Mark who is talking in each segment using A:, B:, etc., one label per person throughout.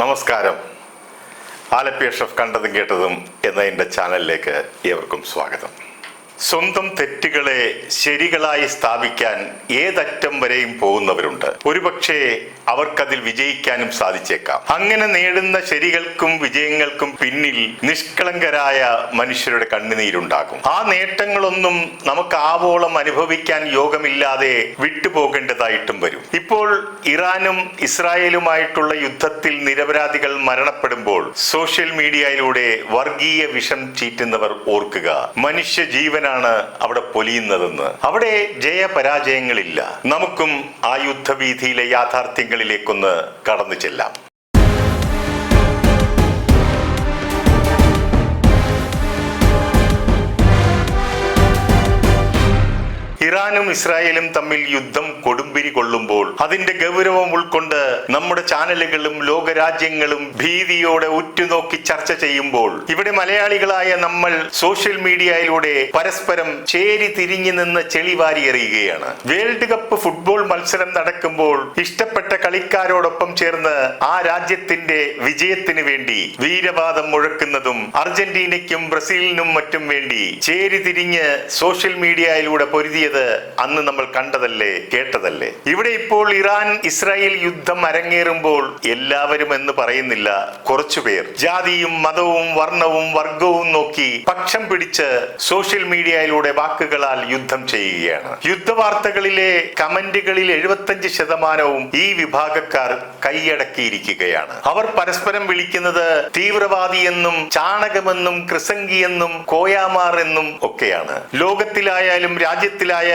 A: നമസ്കാരം. ആലപ്പി അഷ്റഫ് കണ്ടതും കേട്ടതും എന്ന എൻ്റെ ചാനലിലേക്ക് ഏവർക്കും സ്വാഗതം. സ്വന്തം തെറ്റുകളെ ശരികളായി സ്ഥാപിക്കാൻ ഏതറ്റം വരെയും പോകുന്നവരുണ്ട്. ഒരുപക്ഷെ അവർക്കതിൽ വിജയിക്കാനും സാധിച്ചേക്കാം. അങ്ങനെ നേടുന്ന ശരികൾക്കും വിജയങ്ങൾക്കും പിന്നിൽ നിഷ്കളങ്കരായ മനുഷ്യരുടെ കണ്ണുനീരുണ്ടാകും. ആ നേട്ടങ്ങളൊന്നും നമുക്ക് ആവോളം അനുഭവിക്കാൻ യോഗമില്ലാതെ വിട്ടുപോകേണ്ടതായിട്ടും വരും. ഇപ്പോൾ ഇറാനും ഇസ്രായേലുമായിട്ടുള്ള യുദ്ധത്തിൽ നിരപരാധികൾ മരണപ്പെടുമ്പോൾ സോഷ്യൽ മീഡിയയിലൂടെ വർഗീയ വിഷം ചീറ്റുന്നവർ ഓർക്കുക, മനുഷ്യ ജീവനാണ് അവിടെ പൊലിയുന്നതെന്ന്. അവിടെ ജയപരാജയങ്ങളില്ല. നമുക്കും ആ യുദ്ധവീഥിയിലെ യാഥാർത്ഥ്യങ്ങളിലേക്കൊന്ന് കടന്നു ചെല്ലാം. ഇറാനും ഇസ്രായേലും തമ്മിൽ യുദ്ധം കൊടുമ്പിരി കൊള്ളുമ്പോൾ അതിന്റെ ഗൗരവം ഉൾക്കൊണ്ട് നമ്മുടെ ചാനലുകളും ലോകരാജ്യങ്ങളും ഭീതിയോടെ ഉറ്റുനോക്കി ചർച്ച ചെയ്യുമ്പോൾ ഇവിടെ മലയാളികളായ നമ്മൾ സോഷ്യൽ മീഡിയയിലൂടെ പരസ്പരം ചേരി തിരിഞ്ഞു നിന്ന് ചെളിവാരി എറിയുകയാണ്. വേൾഡ് കപ്പ് ഫുട്ബോൾ മത്സരം നടക്കുമ്പോൾ ഇഷ്ടപ്പെട്ട കളിക്കാരോടൊപ്പം ചേർന്ന് ആ രാജ്യത്തിന്റെ വിജയത്തിന് വേണ്ടി വീരവാദം മുഴക്കുന്നതും അർജന്റീനയ്ക്കും ബ്രസീലിനും മറ്റും വേണ്ടി ചേരി തിരിഞ്ഞ് സോഷ്യൽ മീഡിയയിലൂടെ പൊരുതിയത് അന്ന് നമ്മൾ കണ്ടതല്ലേ, കേട്ടതല്ലേ. ഇവിടെ ഇപ്പോൾ ഇറാൻ ഇസ്രായേൽ യുദ്ധം അരങ്ങേറുമ്പോൾ എല്ലാവരും എന്ന് പറയുന്നില്ല, കുറച്ചുപേർ ജാതിയും മതവും വർണ്ണവും വർഗവും നോക്കി പക്ഷം പിടിച്ച് സോഷ്യൽ മീഡിയയിലൂടെ വാക്കുകളാൽ യുദ്ധം ചെയ്യുകയാണ്. യുദ്ധവാർത്തകളിലെ കമന്റുകളിൽ 75% ഈ വിഭാഗക്കാർ കൈയടക്കിയിരിക്കുകയാണ്. അവർ പരസ്പരം വിളിക്കുന്നത് തീവ്രവാദിയെന്നും ചാണകമെന്നും ക്രിസംഗിയെന്നും കോയാമാർ എന്നും ഒക്കെയാണ്. ലോകത്തിലായാലും രാജ്യത്തിലായാലും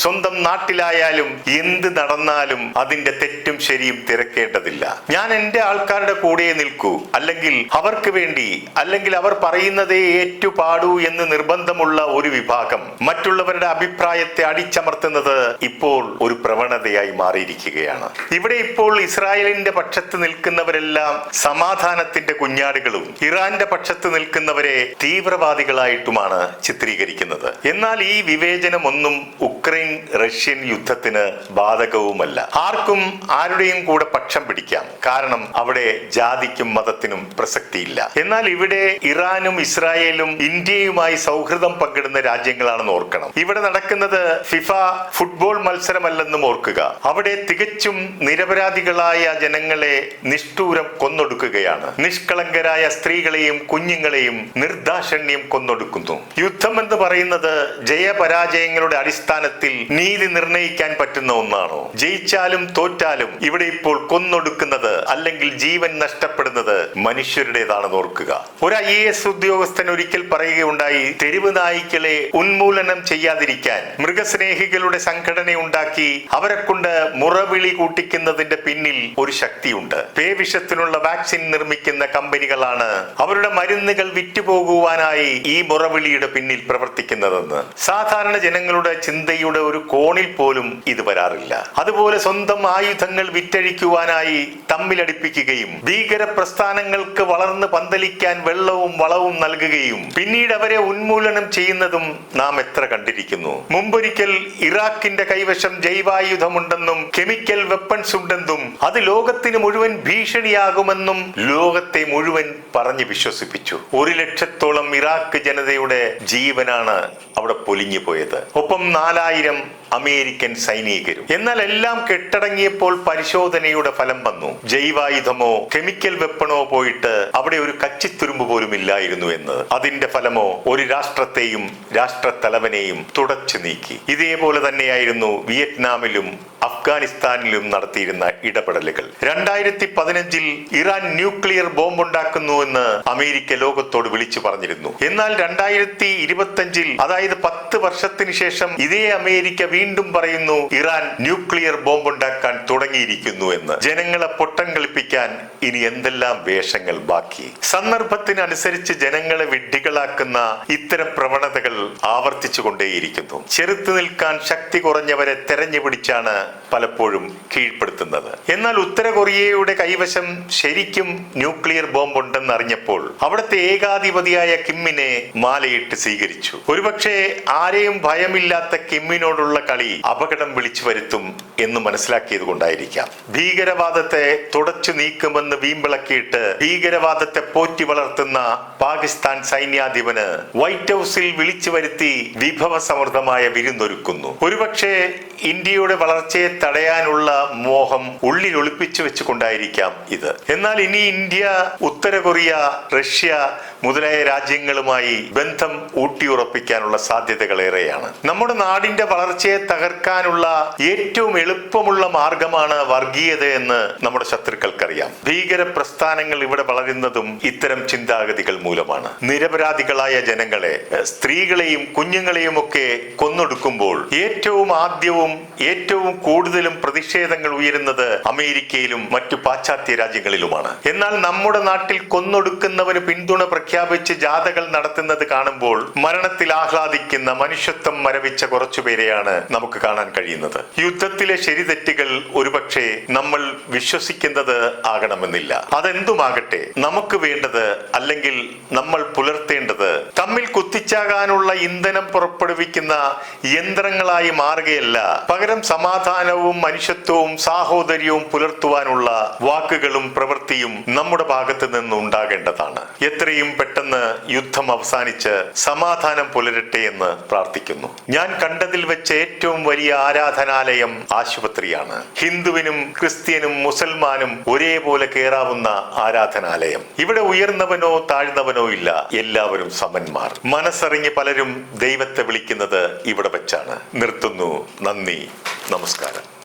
A: സ്വന്തം നാട്ടിലായാലും എന്ത് നടന്നാലും അതിന്റെ തെറ്റും ശരിയും തിരക്കേണ്ടതില്ല. ഞാൻ എന്റെ ആൾക്കാരുടെ കൂടെ നിൽക്കൂ, അല്ലെങ്കിൽ അവർക്ക് വേണ്ടി, അല്ലെങ്കിൽ അവർ പറയുന്നതേ ഏറ്റുപാടൂ എന്ന് നിർബന്ധമുള്ള ഒരു വിഭാഗം മറ്റുള്ളവരുടെ അഭിപ്രായത്തെ അടിച്ചമർത്തുന്നത് ഇപ്പോൾ ഒരു പ്രവണതയായി മാറിയിരിക്കുകയാണ്. ഇവിടെ ഇപ്പോൾ ഇസ്രായേലിന്റെ പക്ഷത്ത് നിൽക്കുന്നവരെല്ലാം സമാധാനത്തിന്റെ കുഞ്ഞാടുകളും ഇറാന്റെ പക്ഷത്ത് നിൽക്കുന്നവരെ തീവ്രവാദികളായിട്ടുമാണ് ചിത്രീകരിക്കുന്നത്. എന്നാൽ ഈ വിവേചനമൊന്നും ഉക്രൈൻ റഷ്യൻ യുദ്ധത്തിന് ബാധകവുമല്ല. ആർക്കും ആരുടെയും കൂടെ പക്ഷം പിടിക്കാം, കാരണം അവിടെ ജാതിക്കും മതത്തിനും പ്രസക്തിയില്ല. എന്നാൽ ഇവിടെ ഇറാനും ഇസ്രായേലും ഇന്ത്യയുമായി സൗഹൃദം പങ്കിടുന്ന രാജ്യങ്ങളാണെന്ന് ഓർക്കണം. ഇവിടെ നടക്കുന്നത് ഫിഫ ഫുട്ബോൾ മത്സരമല്ലെന്നും ഓർക്കുക. അവിടെ തികച്ചും നിരപരാധികളായ ജനങ്ങളെ നിഷ്ഠൂരം കൊന്നൊടുക്കുകയാണ്. നിഷ്കളങ്കരായ സ്ത്രീകളെയും കുഞ്ഞുങ്ങളെയും നിർദാക്ഷിണ്യം കൊന്നൊടുക്കുന്നു. യുദ്ധം എന്ന് പറയുന്നത് ജയപരാജയങ്ങളുടെ അടിസ്ഥാനത്തിൽ നീതി നിർണയിക്കാൻ പറ്റുന്ന ഒന്നാണോ? ജയിച്ചാലും തോറ്റാലും ഇവിടെ ഇപ്പോൾ കൊന്നൊടുക്കുന്നത് അല്ലെങ്കിൽ ജീവൻ നഷ്ടപ്പെടുന്നത് മനുഷ്യരുടേതാണെന്ന് ഓർക്കുക. ഒരു IAS ഉദ്യോഗസ്ഥൻ ഒരിക്കൽ പറയുകയുണ്ടായി, തെരുവ് നായ്ക്കളെ ഉന്മൂലനം ചെയ്യാതിരിക്കാൻ മൃഗസ്നേഹികളുടെ സംഘടന ഉണ്ടാക്കി അവരെ കൊണ്ട് മുറവിളി കൂട്ടിക്കുന്നതിന്റെ പിന്നിൽ ഒരു ശക്തിയുണ്ട്. പേവിഷത്തിനുള്ള വാക്സിൻ നിർമ്മിക്കുന്ന കമ്പനികളാണ് അവരുടെ മരുന്നുകൾ വിറ്റുപോകുവാനായി ഈ മുറവിളിയുടെ പിന്നിൽ പ്രവർത്തിക്കുന്നതെന്ന്. സാധാരണ ജനങ്ങളുടെ ചിന്തയുടെ ഒരു കോണിൽ പോലും ഇത് വരാറില്ല. അതുപോലെ സ്വന്തം ആയുധങ്ങൾ വിറ്റഴിക്കുവാനായി തമ്മിലടിപ്പിക്കുകയും ഭീകര പ്രസ്ഥാനങ്ങൾക്ക് വളർന്ന് പന്തലിക്കാൻ വെള്ളവും വളവും നൽകുകയും പിന്നീട് അവരെ ഉന്മൂലനം ചെയ്യുന്നതും നാം എത്ര കണ്ടിരിക്കുന്നു. മുമ്പൊരിക്കൽ ഇറാഖിന്റെ കൈവശം ജൈവായുധമുണ്ടെന്നും കെമിക്കൽ വെപ്പൺസ് ഉണ്ടെന്നും അത് ലോകത്തിന് മുഴുവൻ ഭീഷണിയാകുമെന്നും ലോകത്തെ മുഴുവൻ പറഞ്ഞു വിശ്വസിപ്പിച്ചു. 1 ലക്ഷത്തോളം ഇറാഖ് ജനതയുടെ ജീവനാണ് അവിടെ പൊലിഞ്ഞു പോയത്. ഒപ്പം 4000 അമേരിക്കൻ സൈനികരും. എന്നാൽ എല്ലാം കെട്ടടങ്ങിയപ്പോൾ പരിശോധനയുടെ ഫലം വന്നു. ജൈവായുധമോ കെമിക്കൽ വെപ്പണോ പോയിട്ട് അവിടെ ഒരു കച്ചിത്തുരുമ്പ് പോലും ഇല്ലായിരുന്നു എന്ന്. അതിന്റെ ഫലമോ ഒരു രാഷ്ട്രത്തെയും രാഷ്ട്രത്തലവനെയും തുടച്ചു നീക്കി. ഇതേപോലെ തന്നെയായിരുന്നു വിയറ്റ്നാമിലും അഫ്ഗാനിസ്ഥാനിലും നടത്തിയിരുന്ന ഇടപെടലുകൾ. 2015 ഇറാൻ ന്യൂക്ലിയർ ബോംബുണ്ടാക്കുന്നുവെന്ന് അമേരിക്ക ലോകത്തോട് വിളിച്ചു പറഞ്ഞിരുന്നു. എന്നാൽ 2025 അതായത് 10 വർഷത്തിന് ശേഷം ഇതേ അമേരിക്ക വീണ്ടും പറയുന്നു ഇറാൻ ന്യൂക്ലിയർ ബോംബുണ്ടാക്കാൻ തുടങ്ങിയിരിക്കുന്നു എന്ന്. ജനങ്ങളെ പൊട്ടം കളിപ്പിക്കാൻ ഇനി എന്തെല്ലാം വേഷങ്ങൾ ബാക്കി? സന്ദർഭത്തിനനുസരിച്ച് ജനങ്ങളെ വിഡ്ഢികളാക്കുന്ന ഇത്തരം പ്രവണതകൾ ആവർത്തിച്ചുകൊണ്ടേയിരിക്കുന്നു. ചെറുത്തു നിൽക്കാൻ ശക്തി കുറഞ്ഞവരെ തെരഞ്ഞു പിടിച്ചാണ് പലപ്പോഴും കീഴ്പ്പെടുത്തുന്നത്. എന്നാൽ ഉത്തര കൊറിയയുടെ കൈവശം ശരിക്കും ന്യൂക്ലിയർ ബോംബ് ഉണ്ടെന്ന് അറിഞ്ഞപ്പോൾ അവിടുത്തെ ഏകാധിപതിയായ കിമ്മിനെ മാലയിട്ട് സ്വീകരിച്ചു. ഒരുപക്ഷെ ആരെയും ഭയമില്ലാത്ത കിമ്മിനോടുള്ള കളി അപകടം വിളിച്ചു വരുത്തും എന്ന് മനസ്സിലാക്കിയത് കൊണ്ടായിരിക്കാം. ഭീകരവാദത്തെ തുടച്ചു നീക്കുമെന്ന് വീമ്പിളക്കിയിട്ട് ഭീകരവാദത്തെ പോറ്റി വളർത്തുന്ന പാകിസ്ഥാൻ സൈന്യാധിപന് വൈറ്റ് ഹൗസിൽ വിളിച്ചു വരുത്തി വിഭവസമൃദ്ധമായ വിരുന്നൊരുക്കുന്നു. ഒരുപക്ഷെ ഇന്ത്യയുടെ വളർച്ചയെ തടയാനുള്ള മോഹം ഉള്ളിൽ ഒളിപ്പിച്ചു വെച്ചുകൊണ്ടായിരിക്കാം ഇത്. എന്നാൽ ഇനി ഇന്ത്യ ഉത്തര കൊറിയ, റഷ്യ മുതലായ രാജ്യങ്ങളുമായി ബന്ധം ഊട്ടിയുറപ്പിക്കാനുള്ള സാധ്യതകൾ ഏറെയാണ്. നമ്മുടെ നാടിന്റെ വളർച്ചയെ തകർക്കാനുള്ള ഏറ്റവും എളുപ്പമുള്ള മാർഗമാണ് വർഗീയത എന്ന് നമ്മുടെ ശത്രുക്കൾക്കറിയാം. ഭീകര പ്രസ്ഥാനങ്ങൾ ഇവിടെ വളരുന്നതും ഇത്തരം ചിന്താഗതികൾ മൂലമാണ്. നിരപരാധികളായ ജനങ്ങളെ, സ്ത്രീകളെയും കുഞ്ഞുങ്ങളെയും ഒക്കെ കൊന്നൊടുക്കുമ്പോൾ ഏറ്റവും ആദ്യവും ഏറ്റവും കൂടുതലും പ്രതിഷേധങ്ങൾ ഉയരുന്നത് അമേരിക്കയിലും മറ്റു പാശ്ചാത്യ രാജ്യങ്ങളിലുമാണ്. എന്നാൽ നമ്മുടെ നാട്ടിൽ കൊന്നൊടുക്കുന്നവന് പിന്തുണ പ്രഖ്യാപിച്ച് ജാഥകൾ നടത്തുന്നത് കാണുമ്പോൾ മരണത്തിൽ ആഹ്ലാദിക്കുന്ന മനുഷ്യത്വം മരവിച്ച കുറച്ചുപേരെയാണ് നമുക്ക് കാണാൻ കഴിയുന്നത്. യുദ്ധത്തിലെ ശരിതെറ്റുകൾ ഒരുപക്ഷെ നമ്മൾ വിശ്വസിക്കുന്നത് ആകണമെന്നില്ല. അതെന്തുമാകട്ടെ, നമുക്ക് വേണ്ടത് അല്ലെങ്കിൽ നമ്മൾ പുലർത്തേണ്ടത് തമ്മിൽ കുത്തിച്ചാകാനുള്ള ഇന്ധനം പുറപ്പെടുവിക്കുന്ന യന്ത്രങ്ങളായി മാറുകയല്ല, പകരം സമാധാനവും മനുഷ്യത്വവും സാഹോദര്യവും പുലർത്തുവാനുള്ള വാക്കുകളും പ്രവൃത്തിയും നമ്മുടെ ഭാഗത്ത് നിന്ന് ഉണ്ടാകേണ്ടതാണ്. എത്രയും പെട്ടെന്ന് യുദ്ധം അവസാനിച്ച് സമാധാനം പുലരട്ടെ എന്ന് പ്രാർത്ഥിക്കുന്നു. ഞാൻ കണ്ടതിൽ വെച്ച് ഏറ്റവും വലിയ ആരാധനാലയം ആശുപത്രിയാണ്. ഹിന്ദുവിനും ക്രിസ്ത്യനും മുസൽമാനും ഒരേപോലെ കയറാവുന്ന ആരാധനാലയം. ഇവിടെ ഉയർന്നവനോ താഴ്ന്നവനോ ഇല്ല, എല്ലാവരും സമന്മാർ. മനസ്സറിഞ്ഞ് പലരും ദൈവത്തെ വിളിക്കുന്നത് ഇവിടെ വെച്ചാണ്. നിർത്തുന്നു. നന്ദി, നമസ്കാരം.